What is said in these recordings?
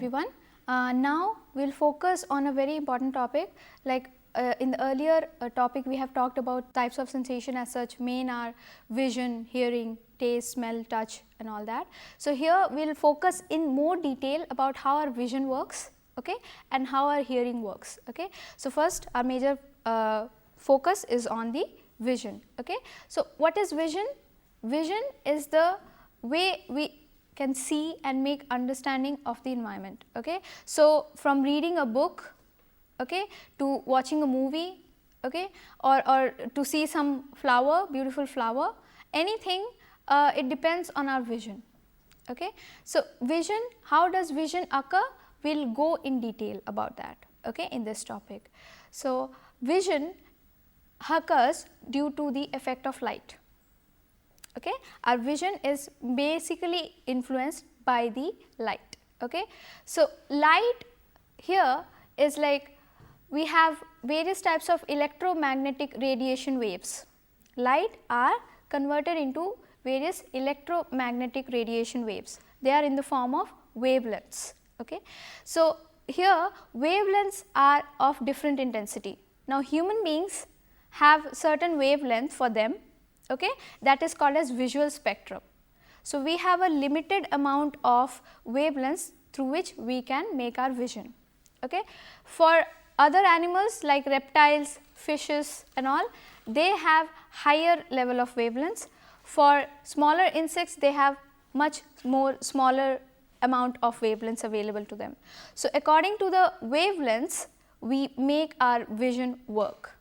everyone. Now we will focus on a very important topic. Like in the earlier topic we have talked about types of sensation as such. Main are vision, hearing, taste, smell, touch and all that. So, here we will focus in more detail about how our vision works, okay, and how our hearing works. Okay. So, first our major focus is on the vision. Okay. So, what is vision? Vision is the way we can see and make understanding of the environment. Okay. So, from reading a book, okay, to watching a movie, okay, or to see some flower, beautiful flower, anything, it depends on our vision. Okay. So, vision, how does vision occur? We will go in detail about that, okay, in this topic. So, vision occurs due to the effect of light. Okay. Our vision is basically influenced by the light. Okay. So, light here is like we have various types of electromagnetic radiation waves. Light are converted into various electromagnetic radiation waves. They are in the form of wavelengths. Okay. So, here wavelengths are of different intensity. Now, human beings have certain wavelength for them, okay, that is called as visual spectrum. So, we have a limited amount of wavelengths through which we can make our vision. Okay. For other animals like reptiles, fishes and all, they have higher level of wavelengths. For smaller insects, they have much more smaller amount of wavelengths available to them. So, according to the wavelengths, we make our vision work.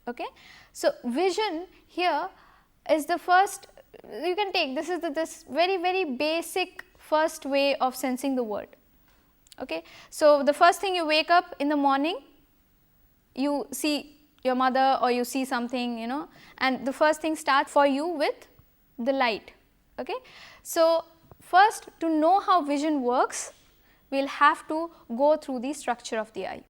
Okay. So, vision here is the first, you can take this is this very basic first way of sensing the world. Okay. So, the first thing you wake up in the morning, you see your mother or you see something, you know, and the first thing starts for you with the light. Okay. So, first to know how vision works, we will have to go through the structure of the eye.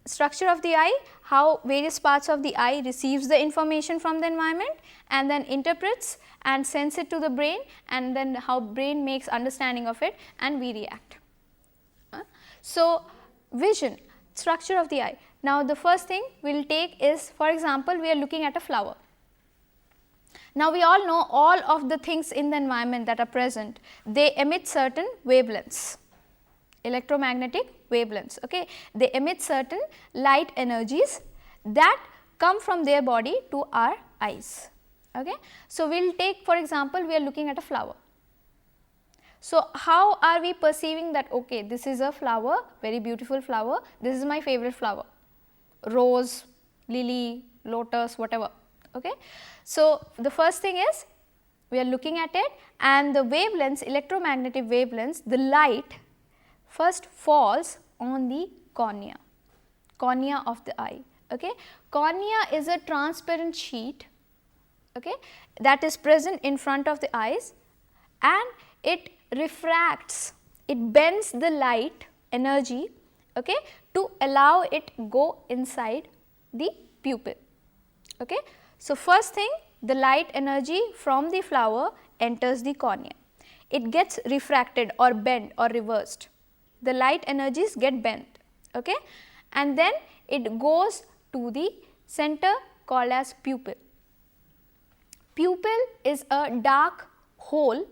Structure of the eye, how various parts of the eye receives the information from the environment and then interprets and sends it to the brain, and then how brain makes understanding of it and we react. So, vision, structure of the eye. Now, the first thing we will take is, for example, we are looking at a flower. Now, we all know all of the things in the environment that are present, they emit certain wavelengths, electromagnetic wavelengths. Okay. They emit certain light energies that come from their body to our eyes. Okay. So, we will take for example, we are looking at a flower. So, how are we perceiving that, okay, this is a flower, very beautiful flower, this is my favorite flower, rose, lily, lotus, whatever. Okay. So, the first thing is we are looking at it and the wavelengths, electromagnetic wavelengths, the light first falls on the cornea of the eye. Okay. Cornea is a transparent sheet, okay, that is present in front of the eyes and it refracts, it bends the light energy, okay, to allow it go inside the pupil. Okay. So, first thing, the light energy from the flower enters the cornea, it gets refracted or bent or reversed, the light energies get bent, okay, and then it goes to the center called as pupil. Pupil is a dark hole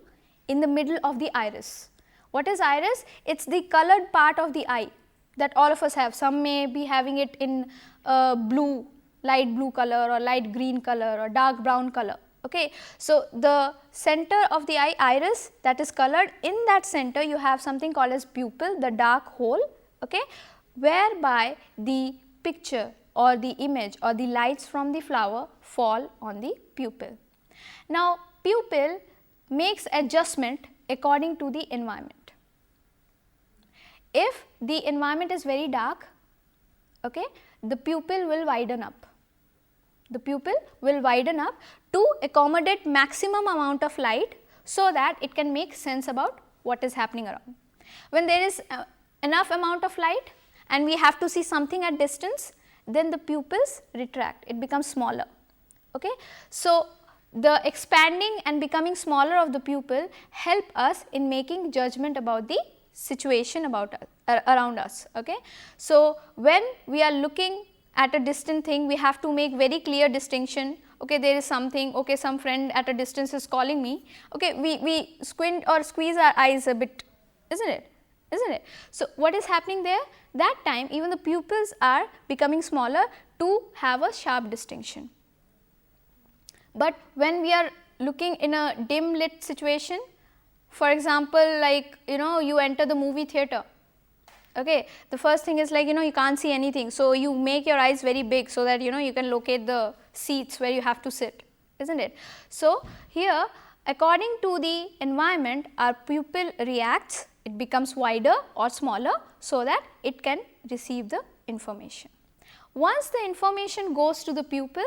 in the middle of the iris. What is iris? It is the colored part of the eye that all of us have. Some may be having it in blue, light blue color or light green color or dark brown color. Okay. So, the center of the eye, iris, that is colored, in that center you have something called as pupil, the dark hole, okay, whereby the picture or the image or the lights from the flower fall on the pupil. Now, pupil makes adjustment according to the environment. If the environment is very dark, okay, the pupil will widen up. The pupil will widen up to accommodate maximum amount of light so that it can make sense about what is happening around. When there is enough amount of light and we have to see something at distance, then the pupils retract, it becomes smaller. Okay. So, the expanding and becoming smaller of the pupil help us in making judgment about the situation about around us. Okay. So, when we are looking at a distant thing, we have to make very clear distinction. Okay, there is something, okay, some friend at a distance is calling me. Okay, we squint or squeeze our eyes a bit, isn't it? Isn't it? So, what is happening there? That time even the pupils are becoming smaller to have a sharp distinction. But when we are looking in a dim lit situation, for example, like you enter the movie theater, okay, the first thing is like you can't see anything. So, you make your eyes very big so that you can locate the seats where you have to sit, isn't it? So, here according to the environment our pupil reacts, it becomes wider or smaller so that it can receive the information. Once the information goes to the pupil,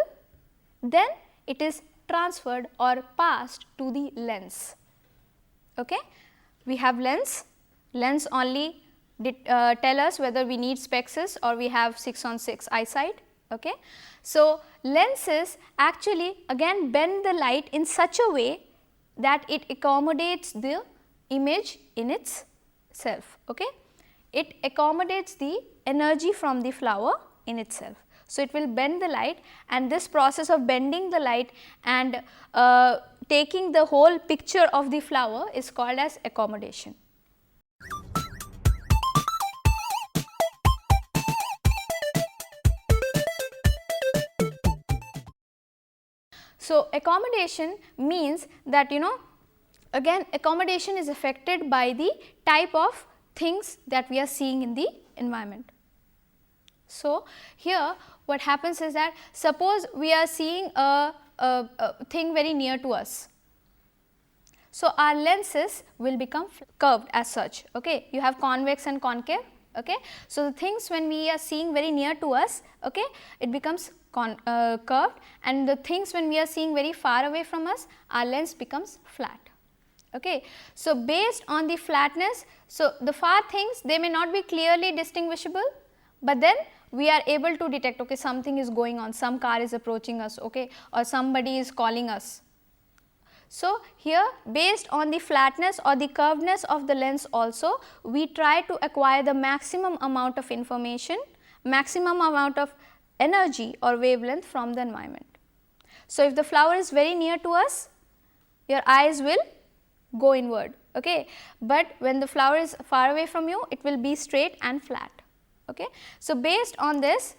then it is transferred or passed to the lens. Okay? We have lens only tell us whether we need spexes or we have 6/6 eyesight. Okay? So, lenses actually again bend the light in such a way that it accommodates the image in itself. Okay? It accommodates the energy from the flower in itself. So, it will bend the light, and this process of bending the light and taking the whole picture of the flower is called as accommodation. So, accommodation means that again accommodation is affected by the type of things that we are seeing in the environment. So, here what happens is that suppose we are seeing a thing very near to us. So, our lenses will become curved as such. Okay? You have convex and concave. Okay? So, the things when we are seeing very near to us, okay, it becomes curved, and the things when we are seeing very far away from us, our lens becomes flat. Okay. So, based on the flatness, so the far things they may not be clearly distinguishable, but then we are able to detect, okay, something is going on, some car is approaching us, okay, or somebody is calling us. So, here based on the flatness or the curvedness of the lens also, we try to acquire the maximum amount of information, maximum amount of energy or wavelength from the environment. So, if the flower is very near to us, your eyes will go inward, okay, but when the flower is far away from you, it will be straight and flat. Okay. So, based on this,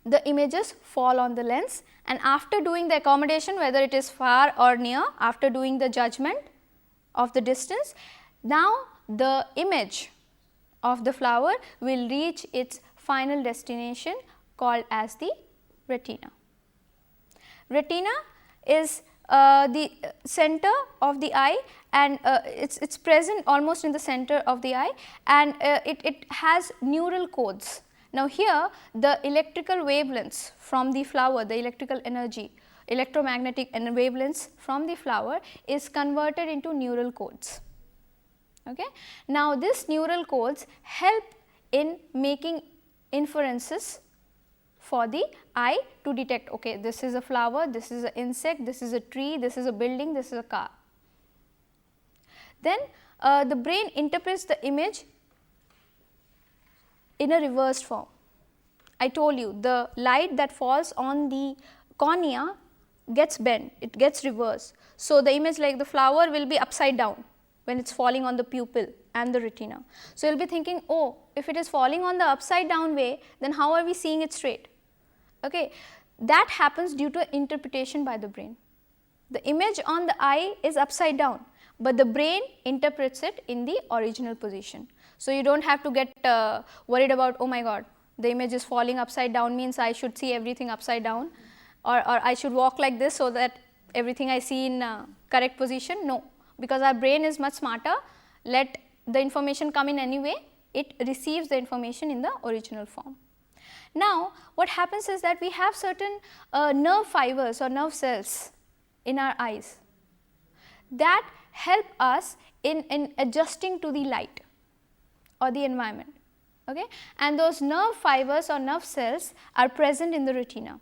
the images fall on the lens, and after doing the accommodation, whether it is far or near, after doing the judgment of the distance, now the image of the flower will reach its final destination called as the retina. Retina is the center of the eye, and it's present almost in the center of the eye, and it has neural codes. Now, here the electrical wavelengths from the flower, the electrical energy, electromagnetic wavelengths from the flower is converted into neural codes. Okay. Now, these neural codes help in making inferences for the eye to detect, okay, this is a flower, this is an insect, this is a tree, this is a building, this is a car. Then the brain interprets the image in a reversed form. I told you the light that falls on the cornea gets bent, it gets reversed. So, the image like the flower will be upside down when it is falling on the pupil and the retina. So, you will be thinking, oh, if it is falling on the upside down way, then how are we seeing it straight? Okay. That happens due to interpretation by the brain. The image on the eye is upside down, but the brain interprets it in the original position. So, you do not have to get worried about, oh my god, the image is falling upside down means I should see everything upside down, or I should walk like this so that everything I see in correct position. No, because our brain is much smarter. Let the information come in any way, it receives the information in the original form. Now, what happens is that we have certain nerve fibers or nerve cells in our eyes that help us in adjusting to the light or the environment. Okay? And those nerve fibers or nerve cells are present in the retina.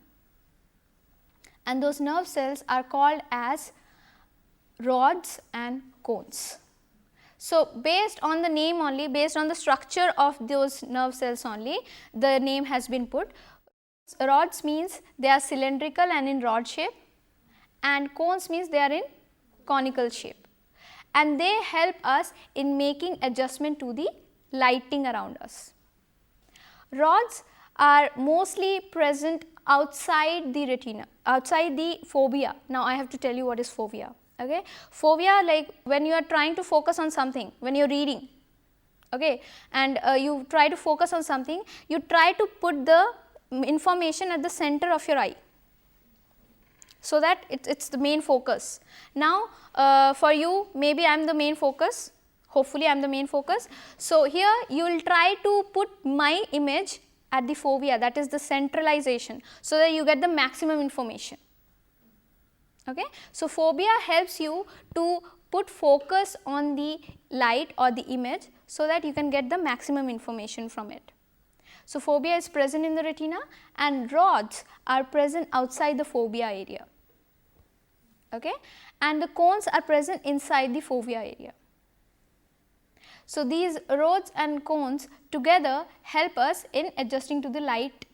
and those nerve cells are called as rods and cones. So, based on the name only, based on the structure of those nerve cells only, the name has been put. Rods means they are cylindrical and in rod shape, and cones means they are in conical shape, and they help us in making adjustment to the lighting around us. Rods are mostly present outside the retina, outside the fovea. Now, I have to tell you what is fovea. Okay. Fovea, like when you are trying to focus on something, when you are reading, okay, and you try to focus on something, you try to put the information at the center of your eye, so that it is the main focus. Now, for you, maybe I am the main focus, hopefully I am the main focus. So, here you will try to put my image at the fovea, that is the centralization, so that you get the maximum information. Okay. So, fovea helps you to put focus on the light or the image, so that you can get the maximum information from it. So, fovea is present in the retina, and rods are present outside the fovea area, okay, and the cones are present inside the fovea area. So, these rods and cones together help us in adjusting to the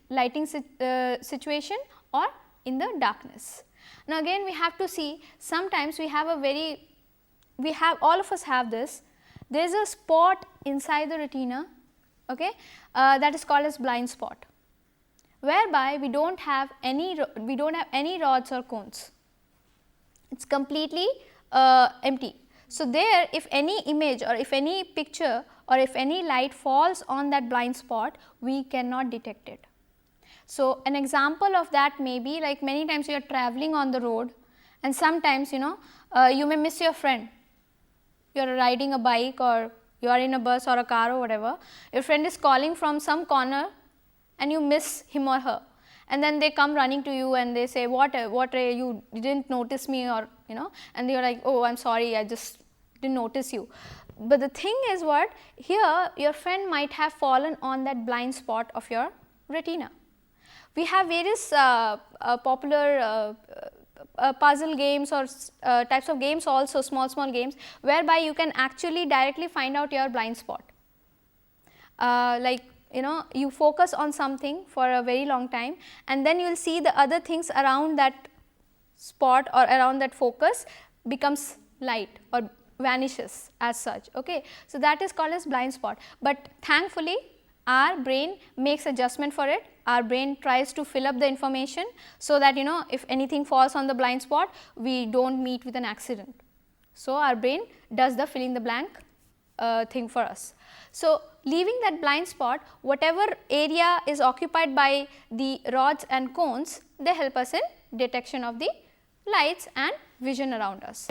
lighting situation or in the darkness. Now, again we have to see, sometimes we have all of us have this, there is a spot inside the retina, okay, that is called as blind spot, whereby we do not have any rods or cones, it is completely empty. So, there if any image or if any picture or if any light falls on that blind spot, we cannot detect it. So, an example of that may be like many times you are traveling on the road, and sometimes you may miss your friend, you are riding a bike or you are in a bus or a car or whatever, your friend is calling from some corner and you miss him or her, and then they come running to you and they say, what you didn't notice me, or and you are like, oh I am sorry, I just didn't notice you. But the thing is what, here your friend might have fallen on that blind spot of your retina. We have various popular puzzle games or types of games also, small games, whereby you can actually directly find out your blind spot. Like you focus on something for a very long time, and then you will see the other things around that spot or around that focus becomes light or vanishes as such. Okay. So, that is called as blind spot, but thankfully our brain makes adjustment for it. Our brain tries to fill up the information, so that if anything falls on the blind spot, we do not meet with an accident. So, our brain does the fill in the blank thing for us. So, leaving that blind spot, whatever area is occupied by the rods and cones, they help us in detection of the lights and vision around us.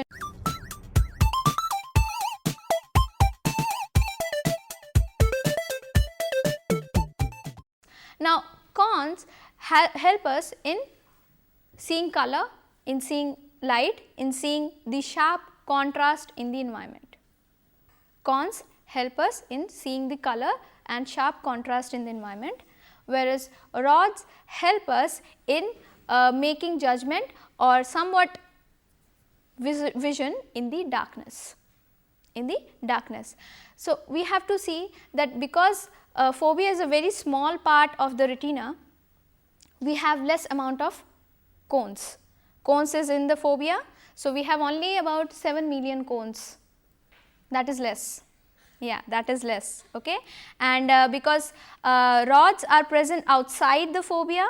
Now, cones help us in seeing color, in seeing light, in seeing the sharp contrast in the environment. Cones help us in seeing the color and sharp contrast in the environment, whereas rods help us in making judgment or somewhat vision in the darkness. So, we have to see that because fovea is a very small part of the retina, we have less amount of cones. Cones is in the fovea. So, we have only about 7 million cones, that is less, yeah, that is less. Okay. And because rods are present outside the fovea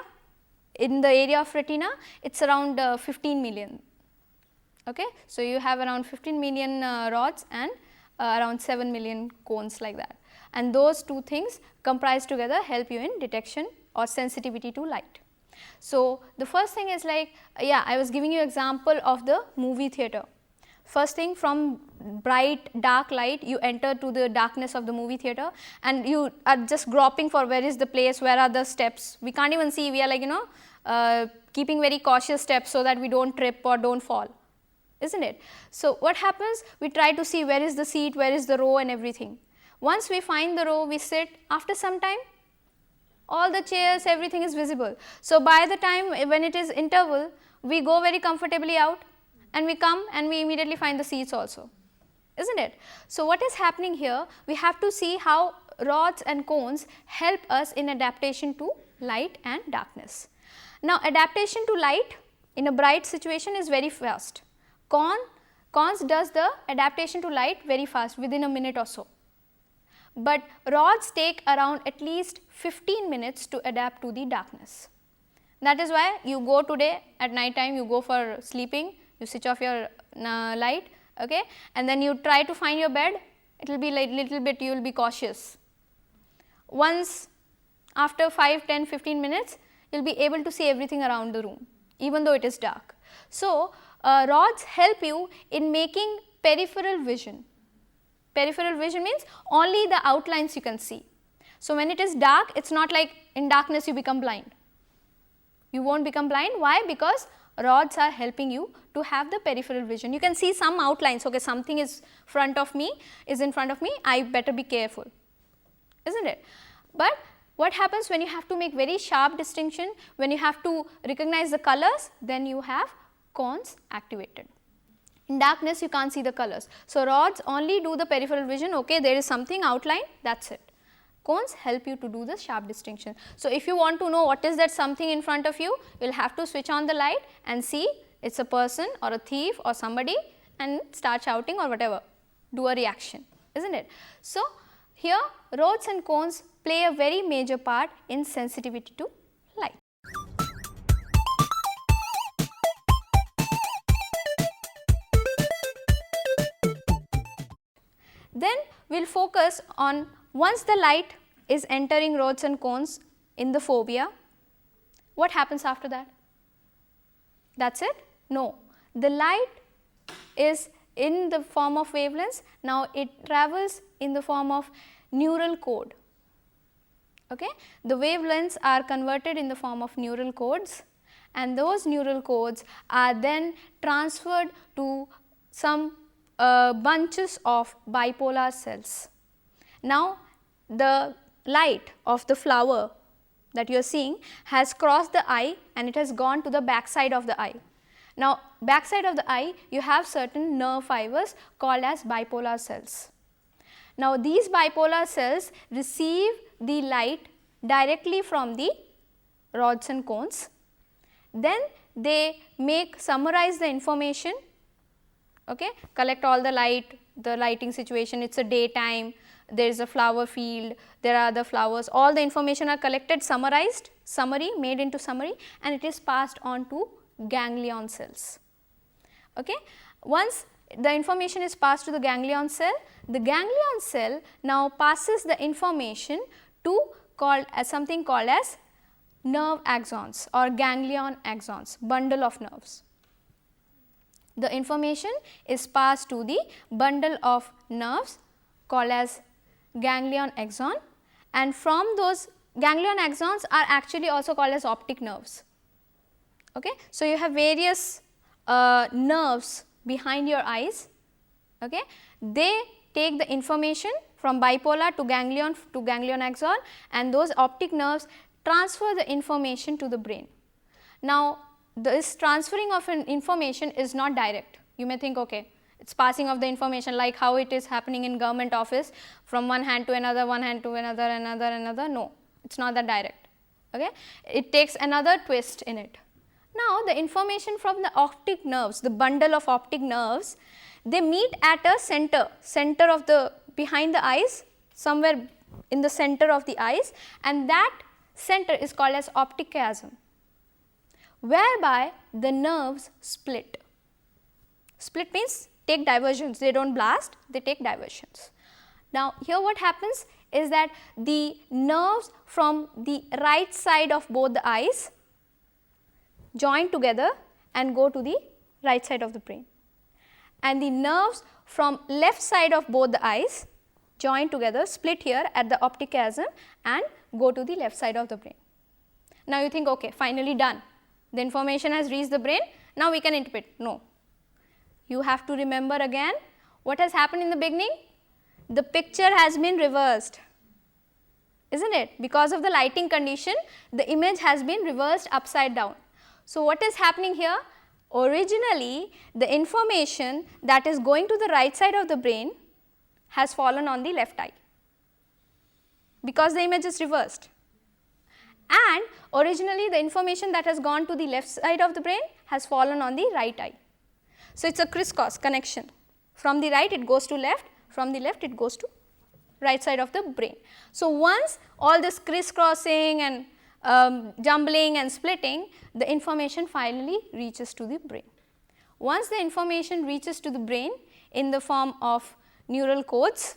in the area of retina, it is around 15 million. Okay. So, you have around 15 million rods and around 7 million cones, like that, and those two things comprised together help you in detection or sensitivity to light. So, the first thing is like, yeah, I was giving you example of the movie theater. First thing, from bright dark light you enter to the darkness of the movie theater, and you are just groping for where is the place, where are the steps, we can't even see, we are like keeping very cautious steps so that we do not trip or do not fall, isn't it. So, what happens, we try to see where is the seat, where is the row and everything. Once we find the row, we sit, after some time all the chairs, everything is visible. So, by the time when it is interval, we go very comfortably out and we come and we immediately find the seats also, isn't it? So, what is happening here? We have to see how rods and cones help us in adaptation to light and darkness. Now, adaptation to light in a bright situation is very fast. Cones does the adaptation to light very fast, within a minute or so. But rods take around at least 15 minutes to adapt to the darkness. That is why you go today at night time, you go for sleeping, you switch off your light, okay, and then you try to find your bed, it will be like little bit, you will be cautious. Once after 5, 10, 15 minutes, you will be able to see everything around the room, even though it is dark. So, rods help you in making peripheral vision. Peripheral vision means only the outlines you can see. So, when it is dark, it is not like in darkness you become blind. You will not become blind. Why? Because rods are helping you to have the peripheral vision. You can see some outlines, okay, something is in front of me, I better be careful, isn't it? But what happens when you have to make very sharp distinction, when you have to recognize the colors, then you have cones activated. In darkness you can't see the colors. So, rods only do the peripheral vision, okay, there is something outline, that is it. Cones help you to do the sharp distinction. So, if you want to know what is that something in front of you, you will have to switch on the light and see it is a person or a thief or somebody and start shouting or whatever, do a reaction, isn't it. So, here rods and cones play a very major part in sensitivity to light. Then we will focus on once the light is entering rods and cones in the fovea, what happens after that? That is it? No, the light is in the form of wavelengths, now it travels in the form of neural code. Okay? The wavelengths are converted in the form of neural codes and those neural codes are then transferred to some bunches of bipolar cells. Now, the light of the flower that you are seeing has crossed the eye and it has gone to the back side of the eye. Now, back side of the eye you have certain nerve fibers called as bipolar cells. Now, these bipolar cells receive the light directly from the rods and cones, then they summarize the information, okay, collect all the light, the lighting situation, it is a daytime, there is a flower field, there are the flowers, all the information are collected, summarized, made into summary and it is passed on to ganglion cells. Okay. Once the information is passed to the ganglion cell now passes the information to something called as nerve axons or ganglion axons, bundle of nerves. The information is passed to the bundle of nerves called as ganglion axon and from those ganglion axons are actually also called as optic nerves. Okay. So, you have various nerves behind your eyes, okay. They take the information from bipolar to ganglion axon and those optic nerves transfer the information to the brain. Now, this transferring of an information is not direct. You may think, okay, it is passing of the information like how it is happening in government office from one hand to another, another. No, it is not that direct. Okay. It takes another twist in it. Now, the information from the optic nerves, the bundle of optic nerves, they meet at a center of the behind the eyes, somewhere in the center of the eyes and that center is called as optic chiasm, whereby the nerves split. Split means take diversions, they do not blast, they take diversions. Now, here what happens is that the nerves from the right side of both the eyes join together and go to the right side of the brain and the nerves from left side of both the eyes join together, split here at the optic chiasm and go to the left side of the brain. Now, you think, okay, finally done, the information has reached the brain, now we can interpret. No, you have to remember again what has happened in the beginning. The picture has been reversed. isn't it? Because of the lighting condition, the image has been reversed upside down. So, what is happening here? Originally, the information that is going to the right side of the brain has fallen on the left eye, because the image is reversed, and originally the information that has gone to the left side of the brain has fallen on the right eye. So, it is a crisscross connection. From the right it goes to left, from the left it goes to right side of the brain. So, once all this crisscrossing and jumbling and splitting, the information finally reaches to the brain. Once the information reaches to the brain in the form of neural codes,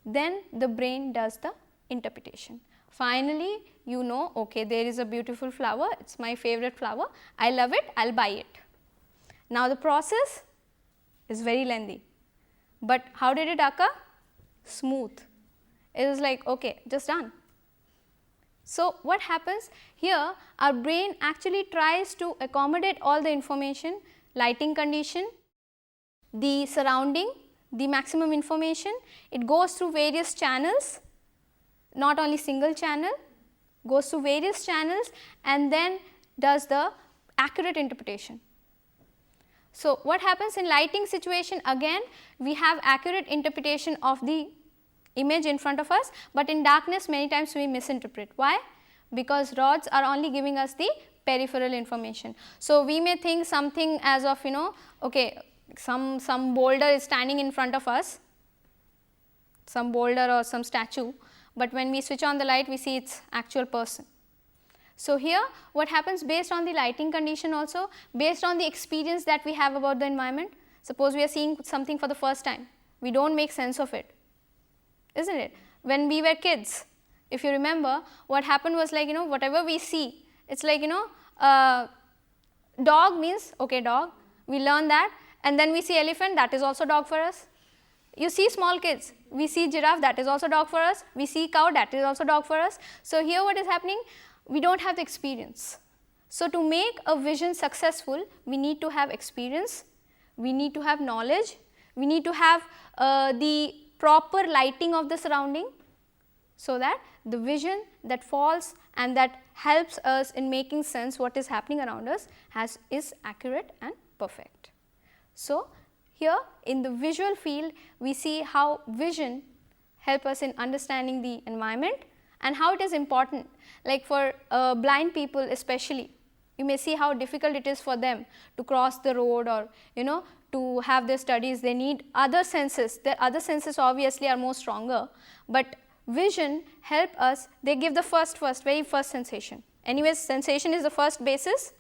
then the brain does the interpretation. Finally, you know, okay, there is a beautiful flower, it is my favorite flower, I love it, I will buy it. Now, the process is very lengthy, but how did it occur? Smooth. It was like, okay, just done. So, what happens here? Our brain actually tries to accommodate all the information, lighting condition, the surrounding, the maximum information. It goes through various channels, not only single channel, goes through various channels and then does the accurate interpretation. So, what happens in lighting situation? Again, we have accurate interpretation of the image in front of us, but in darkness many times we misinterpret. Why? Because rods are only giving us the peripheral information. So, we may think something as of, you know, okay, some boulder is standing in front of us, some boulder or some statue, but when we switch on the light we see its actual person. So, here what happens, based on the lighting condition also, based on the experience that we have about the environment, suppose we are seeing something for the first time, we do not make sense of it, isn't it? When we were kids, if you remember, what happened was like, you know, whatever we see, it is like, you know, dog means, okay, dog, we learn that, and then we see elephant, that is also dog for us. You see small kids, we see giraffe, that is also dog for us, we see cow, that is also dog for us. So, here what is happening? We do not have the experience. So, to make a vision successful, we need to have experience, we need to have knowledge, we need to have the proper lighting of the surrounding, so that the vision that falls and that helps us in making sense what is happening around us is accurate and perfect. So, here in the visual field, we see how vision help us in understanding the environment and how it is important, like for blind people especially, you may see how difficult it is for them to cross the road, or you know, to have their studies, they need other senses. The other senses obviously are more stronger, but vision help us, they give the very first sensation. Anyways, sensation is the first basis,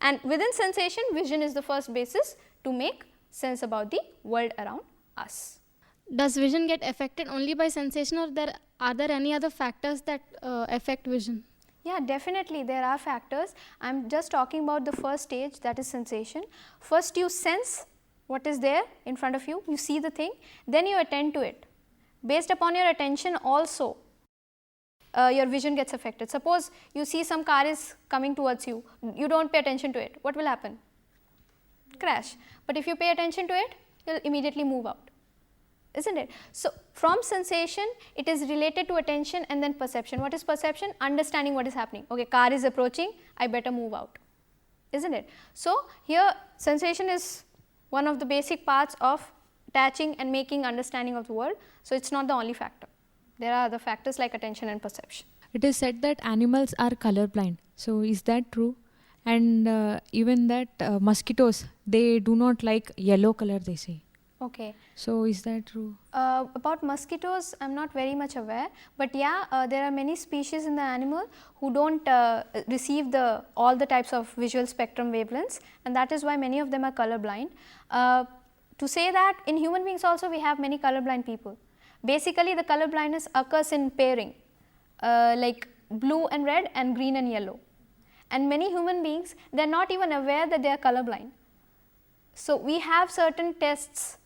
and within sensation, vision is the first basis to make sense about the world around us. Does vision get affected only by sensation, or are there any other factors that affect vision? Yeah, definitely there are factors. I am just talking about the first stage, that is sensation. First you sense what is there in front of you, you see the thing, then you attend to it. Based upon your attention also, your vision gets affected. Suppose you see some car is coming towards you, you do not pay attention to it, what will happen? Crash. But if you pay attention to it, you will immediately move out, isn't it? So, from sensation, it is related to attention and then perception. What is perception? Understanding what is happening. Okay, car is approaching, I better move out, isn't it? So, here sensation is one of the basic parts of attaching and making understanding of the world. So, it is not the only factor. There are other factors like attention and perception. It is said that animals are colorblind. So, is that true? And even that mosquitoes, they do not like yellow color, they say. Okay. So, is that true? About mosquitoes, I am not very much aware, but yeah, there are many species in the animal who do not receive all the types of visual spectrum wavelengths, and that is why many of them are colorblind. To say that in human beings also we have many colorblind people. Basically, the color blindness occurs in pairing, like blue and red and green and yellow. And many human beings, they are not even aware that they are colorblind. So, we have certain tests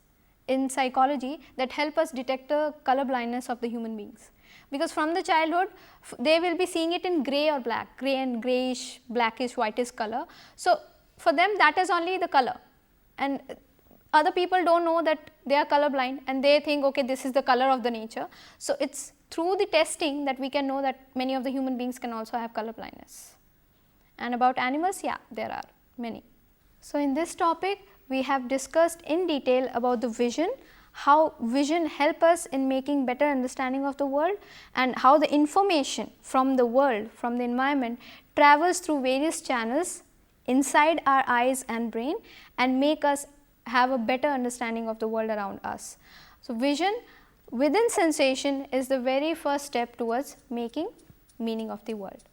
in psychology that help us detect the color blindness of the human beings, because from the childhood they will be seeing it in grey or black, grey and greyish, blackish, whitish color. So, for them that is only the color, and other people do not know that they are color blind and they think, okay, this is the color of the nature. So, it is through the testing that we can know that many of the human beings can also have color blindness. And about animals, yeah, there are many. So, in this topic we have discussed in detail about the vision, how vision help us in making better understanding of the world, and how the information from the world, from the environment, travels through various channels inside our eyes and brain and make us have a better understanding of the world around us. So, vision within sensation is the very first step towards making meaning of the world.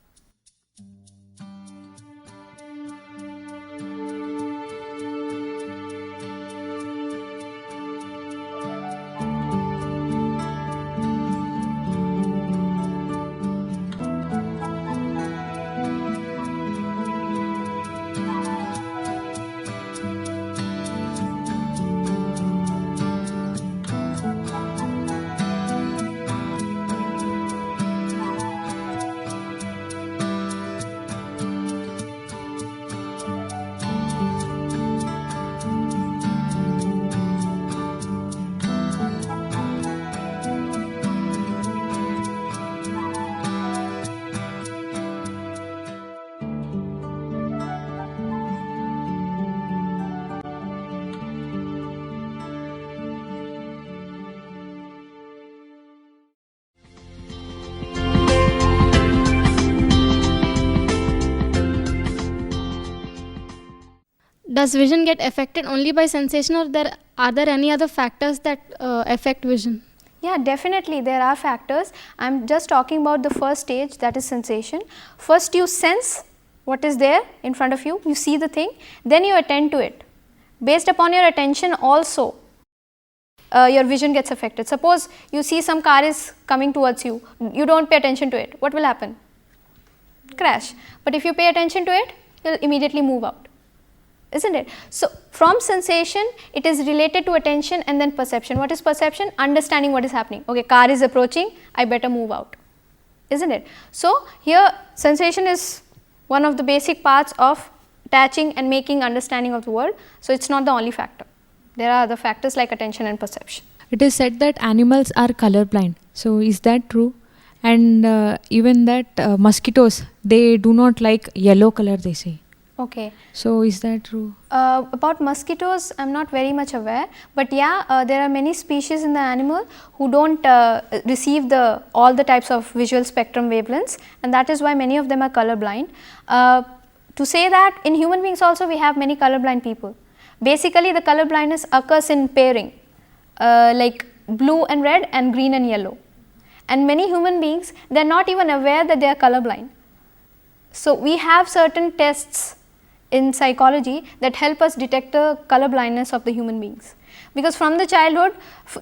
Does vision get affected only by sensation, or are there any other factors that affect vision? Yeah, definitely there are factors. I am just talking about the first stage, that is sensation. First you sense what is there in front of you, you see the thing, then you attend to it. Based upon your attention also your vision gets affected. Suppose you see some car is coming towards you, you do not pay attention to it, what will happen? Crash. But if you pay attention to it, you will immediately move out, isn't it? So, from sensation it is related to attention and then perception. What is perception? Understanding what is happening. Okay, car is approaching, I better move out, isn't it? So, here sensation is one of the basic parts of attaching and making understanding of the world. So, it is not the only factor. There are other factors like attention and perception. It is said that animals are colorblind. So is that true? And even that mosquitoes, they do not like yellow color, they say. Okay. So is that true? About mosquitoes, I am not very much aware, but yeah, there are many species in the animal who do not receive all the types of visual spectrum wavelengths, and that is why many of them are colorblind. To say that in human beings also we have many colorblind people. Basically the color blindness occurs in pairing, like blue and red and green and yellow, and many human beings, they are not even aware that they are colorblind. So we have certain tests in psychology that help us detect the color blindness of the human beings, because from the childhood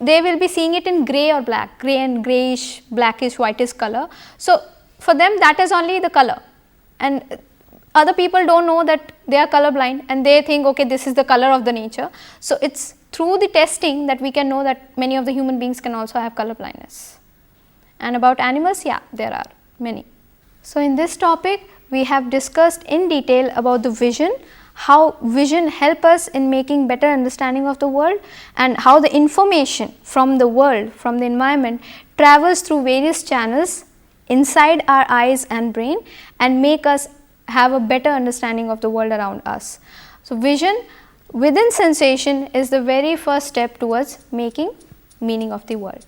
they will be seeing it in grey or black, grey and greyish, blackish, whitish color. So for them that is only the color, and other people do not know that they are color blind and they think, okay, this is the color of the nature. So it is through the testing that we can know that many of the human beings can also have color blindness. And about animals, yeah, there are many. So in this topic we have discussed in detail about the vision, how vision help us in making better understanding of the world, and how the information from the world, from the environment, travels through various channels inside our eyes and brain and make us have a better understanding of the world around us. So vision within sensation is the very first step towards making meaning of the world.